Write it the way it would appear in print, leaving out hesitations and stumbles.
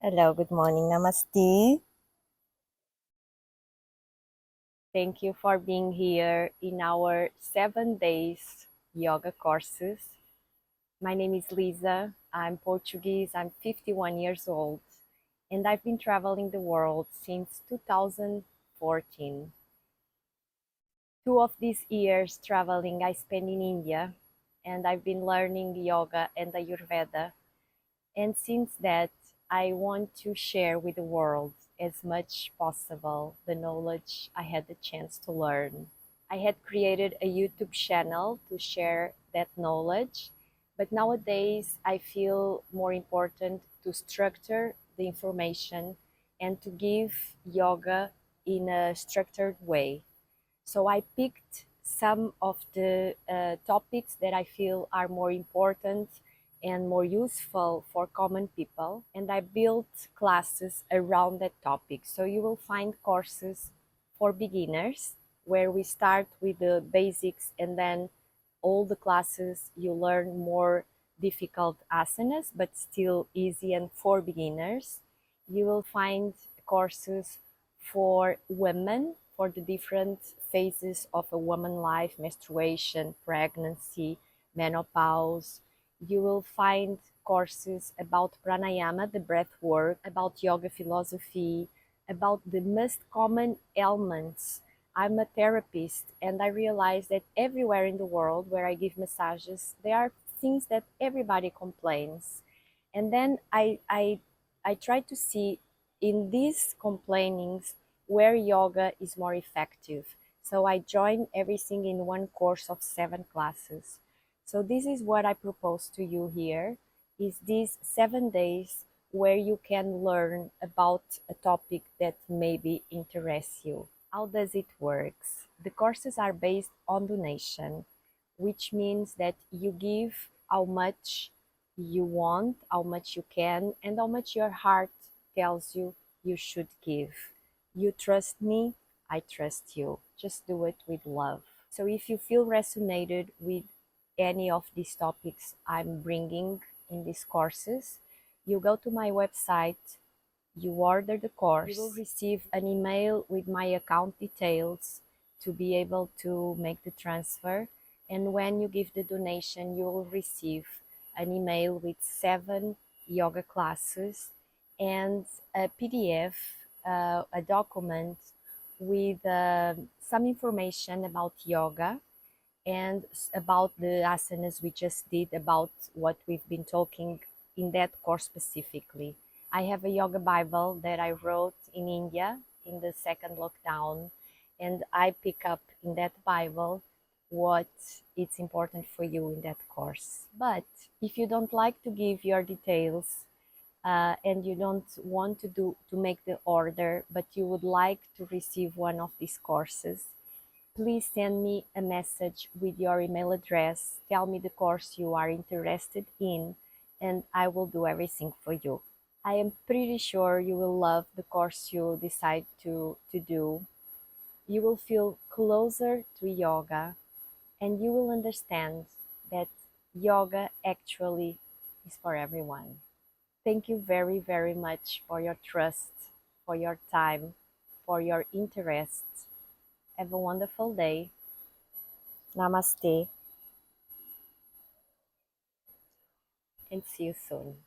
Hello, good morning. Namaste. Thank you for being here in our 7 days yoga courses. My name is Liza. I'm Portuguese. I'm 51 years old, and I've been traveling the world since 2014. 2 of these years traveling I spent in India, and I've been learning yoga and Ayurveda. And since that, I want to share with the world as much possible the knowledge I had the chance to learn. I had created a YouTube channel to share that knowledge, but nowadays I feel more important to structure the information and to give yoga in a structured way. So I picked some of the topics that I feel are more important and more useful for common people, and I built classes around that topic. So you will find courses for beginners where we start with the basics, and then all the classes you learn more difficult asanas but still easy and for beginners. You will find courses for women, for the different phases of a woman life: menstruation, pregnancy, menopause. You will find courses about pranayama, the breath work, about yoga philosophy, about the most common ailments. I'm a therapist, and I realize that everywhere in the world where I give massages, there are things that everybody complains. And then I try to see in these complainings where yoga is more effective. So I join everything in one course of 7 classes. So this is what I propose to you here, is these 7 days where you can learn about a topic that maybe interests you. How does it work? The courses are based on donation, which means that you give how much you want, how much you can, and how much your heart tells you you should give. You trust me, I trust you. Just do it with love. So if you feel resonated with any of these topics I'm bringing in these courses, you go to my website, you order the course, you will receive an email with my account details to be able to make the transfer. And when you give the donation, you will receive an email with 7 yoga classes and a PDF, a document with some information about yoga and about the asanas we just did, about what we've been talking in that course specifically. I have a yoga Bible that I wrote in India in the second lockdown, and I pick up in that Bible what it's important for you in that course. But if you don't like to give your details, and you don't want to make the order, but you would like to receive one of these courses, please send me a message with your email address. Tell me the course you are interested in, and I will do everything for you. I am pretty sure you will love the course you decide to do. You will feel closer to yoga, and you will understand that yoga actually is for everyone. Thank you very, very much for your trust, for your time, for your interest. Have a wonderful day. Namaste, and see you soon.